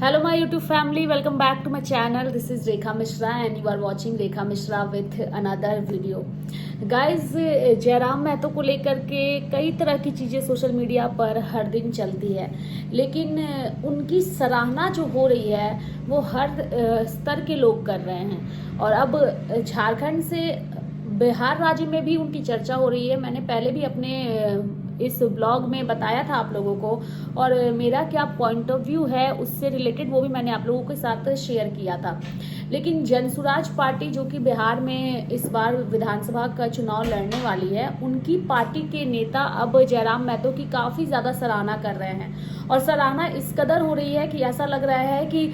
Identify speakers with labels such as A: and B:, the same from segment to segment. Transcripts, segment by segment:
A: Hello my YouTube family, welcome back to my channel. This is Rekha Mishra and you are watching Rekha Mishra with another video. Guys, Jairam Mahato को लेकर के कई तरह की चीज़ें social media पर हर दिन चलती है, लेकिन उनकी सराहना जो हो रही है वो हर स्तर के लोग कर रहे हैं। और अब झारखंड से बिहार राज्य में भी उनकी चर्चा हो रही है। मैंने पहले भी अपने इस ब्लॉग में बताया था आप लोगों को, और मेरा क्या पॉइंट ऑफ व्यू है उससे रिलेटेड वो भी मैंने आप लोगों के साथ शेयर किया था। लेकिन जनसुराज पार्टी जो कि बिहार में इस बार विधानसभा का चुनाव लड़ने वाली है, उनकी पार्टी के नेता अब जयराम महतो की काफ़ी ज़्यादा सराहना कर रहे हैं। और सराहना इस कदर हो रही है कि ऐसा लग रहा है कि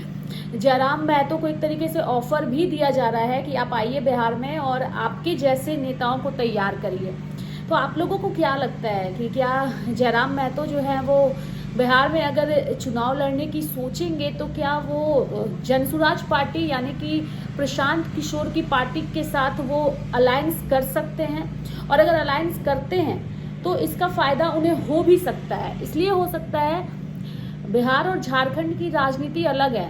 A: जयराम महतो को एक तरीके से ऑफर भी दिया जा रहा है कि आप आइए बिहार में और आपके जैसे नेताओं को तैयार करिए। तो आप लोगों को क्या लगता है कि क्या जयराम महतो जो है वो बिहार में अगर चुनाव लड़ने की सोचेंगे तो क्या वो जनसुराज पार्टी यानी कि प्रशांत किशोर की पार्टी के साथ वो अलायंस कर सकते हैं? और अगर अलायंस करते हैं तो इसका फ़ायदा उन्हें हो भी सकता है। इसलिए हो सकता है, बिहार और झारखंड की राजनीति अलग है।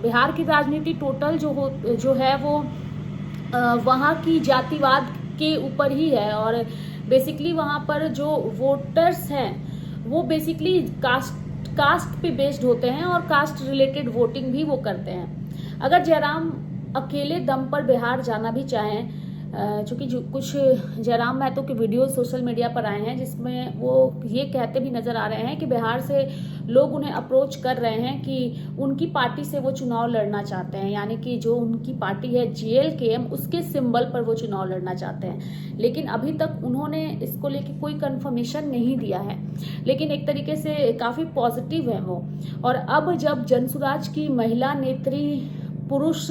A: बिहार की राजनीति टोटल जो है वो वहाँ की जातिवाद के ऊपर ही है, और बेसिकली वहाँ पर जो वोटर्स हैं वो बेसिकली कास्ट पे बेस्ड होते हैं और कास्ट रिलेटेड वोटिंग भी वो करते हैं। अगर जयराम अकेले दम पर बिहार जाना भी चाहें, चूँकि कुछ जयराम महतो के वीडियो सोशल मीडिया पर आए हैं जिसमें वो ये कहते भी नज़र आ रहे हैं कि बिहार से लोग उन्हें अप्रोच कर रहे हैं कि उनकी पार्टी से वो चुनाव लड़ना चाहते हैं, यानी कि जो उनकी पार्टी है JLKM उसके सिंबल पर वो चुनाव लड़ना चाहते हैं। लेकिन अभी तक उन्होंने इसको लेके कोई कंफर्मेशन नहीं दिया है, लेकिन एक तरीके से काफ़ी पॉजिटिव है वो। और अब जब जनसुराज की महिला नेत्री, पुरुष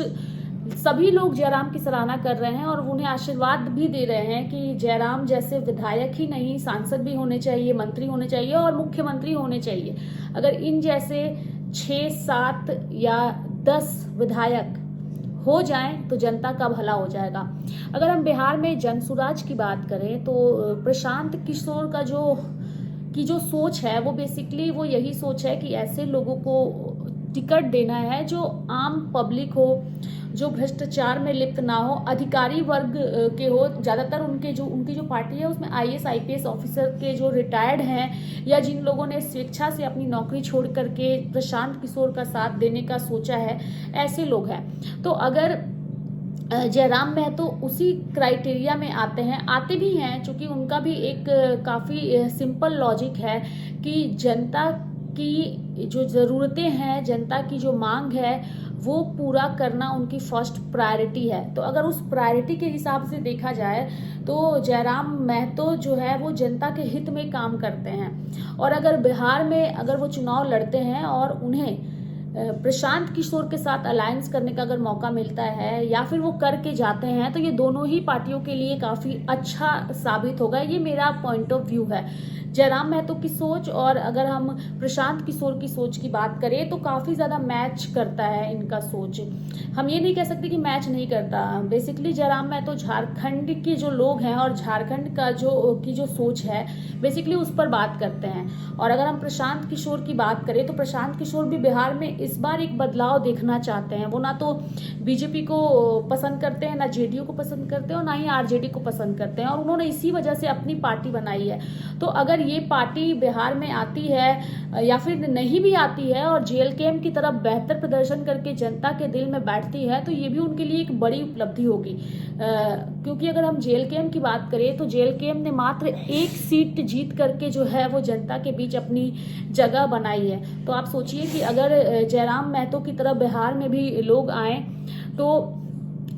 A: सभी लोग जयराम की सराहना कर रहे हैं और उन्हें आशीर्वाद भी दे रहे हैं कि जयराम जैसे विधायक ही नहीं, सांसद भी होने चाहिए, मंत्री होने चाहिए और मुख्यमंत्री होने चाहिए। अगर इन जैसे 6, 7 या 10 विधायक हो जाएं तो जनता का भला हो जाएगा। अगर हम बिहार में जनसुराज की बात करें तो प्रशांत किशोर का जो सोच है वो बेसिकली वो यही सोच है कि ऐसे लोगों को टिकट देना है जो आम पब्लिक हो, जो भ्रष्टाचार में लिप्त ना हो, अधिकारी वर्ग के हो। ज़्यादातर उनकी जो पार्टी है उसमें IAS IPS ऑफिसर के जो रिटायर्ड हैं या जिन लोगों ने स्वेच्छा से अपनी नौकरी छोड़ करके प्रशांत किशोर का साथ देने का सोचा है, ऐसे लोग हैं। तो अगर जयराम महतो उसी क्राइटेरिया में आते भी हैं, चूँकि उनका भी एक काफ़ी सिंपल लॉजिक है कि जनता की जो ज़रूरतें हैं, जनता की जो मांग है वो पूरा करना उनकी फर्स्ट प्रायोरिटी है। तो अगर उस प्रायोरिटी के हिसाब से देखा जाए तो जयराम महतो जो है वो जनता के हित में काम करते हैं। और अगर बिहार में अगर वो चुनाव लड़ते हैं और उन्हें प्रशांत किशोर के साथ अलायंस करने का अगर मौका मिलता है या फिर वो करके जाते हैं तो ये दोनों ही पार्टियों के लिए काफ़ी अच्छा साबित होगा। ये मेरा पॉइंट ऑफ व्यू है। जयराम महतो की सोच और अगर हम प्रशांत किशोर की सोच की बात करें तो काफ़ी ज़्यादा मैच करता है इनका सोच। हम ये नहीं कह सकते कि मैच नहीं करता। बेसिकली जयराम महतो झारखंड के जो लोग हैं और झारखंड का जो सोच है बेसिकली उस पर बात करते हैं। और अगर हम प्रशांत किशोर की बात करें तो प्रशांत किशोर भी बिहार में इस बार एक बदलाव देखना चाहते हैं। वो ना तो बीजेपी को पसंद करते हैं, ना JDU को पसंद करते हैं और ना ही RJD को पसंद करते हैं, और उन्होंने इसी वजह से अपनी पार्टी बनाई है। तो अगर ये पार्टी बिहार में आती है या फिर नहीं भी आती है और JLKM की तरफ बेहतर प्रदर्शन करके जनता के दिल में बैठती है तो ये भी उनके लिए एक बड़ी उपलब्धि होगी। क्योंकि अगर हम JLKM की बात करें तो JLKM ने मात्र 1 सीट जीत करके जो है वो जनता के बीच अपनी जगह बनाई है। तो आप सोचिए कि अगर जयराम महतो की तरफ बिहार में भी लोग आए तो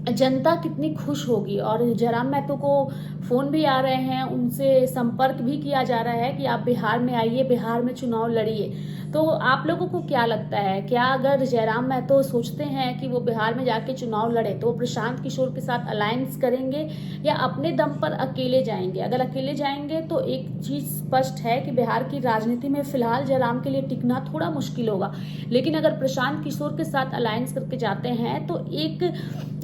A: जनता कितनी खुश होगी। और जयराम महतो को फ़ोन भी आ रहे हैं, उनसे संपर्क भी किया जा रहा है कि आप बिहार में आइए, बिहार में चुनाव लड़िए। तो आप लोगों को क्या लगता है, क्या अगर जयराम महतो सोचते हैं कि वो बिहार में जाके चुनाव लड़े तो वो प्रशांत किशोर के साथ अलायंस करेंगे या अपने दम पर अकेले जाएंगे? अगर अकेले जाएंगे तो एक चीज़ स्पष्ट है कि बिहार की राजनीति में फिलहाल जयराम के लिए टिकना थोड़ा मुश्किल होगा। लेकिन अगर प्रशांत किशोर के साथ अलायंस करके जाते हैं तो एक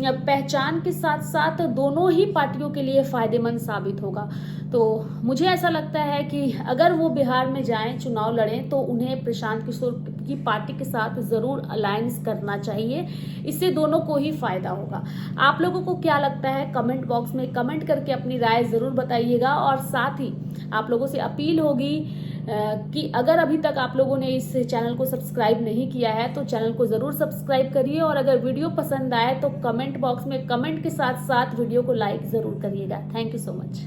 A: पहचान के साथ साथ दोनों ही पार्टियों के लिए फ़ायदेमंद साबित होगा। तो मुझे ऐसा लगता है कि अगर वो बिहार में जाएं, चुनाव लड़ें, तो उन्हें प्रशांत किशोर की पार्टी के साथ जरूर अलायंस करना चाहिए, इससे दोनों को ही फायदा होगा। आप लोगों को क्या लगता है कमेंट बॉक्स में कमेंट करके अपनी राय जरूर बताइएगा। और साथ ही आप लोगों से अपील होगी कि अगर अभी तक आप लोगों ने इस चैनल को सब्सक्राइब नहीं किया है तो चैनल को जरूर सब्सक्राइब करिए, और अगर वीडियो पसंद आए तो कमेंट बॉक्स में कमेंट के साथ साथ वीडियो को लाइक जरूर करिएगा। Thank you so much.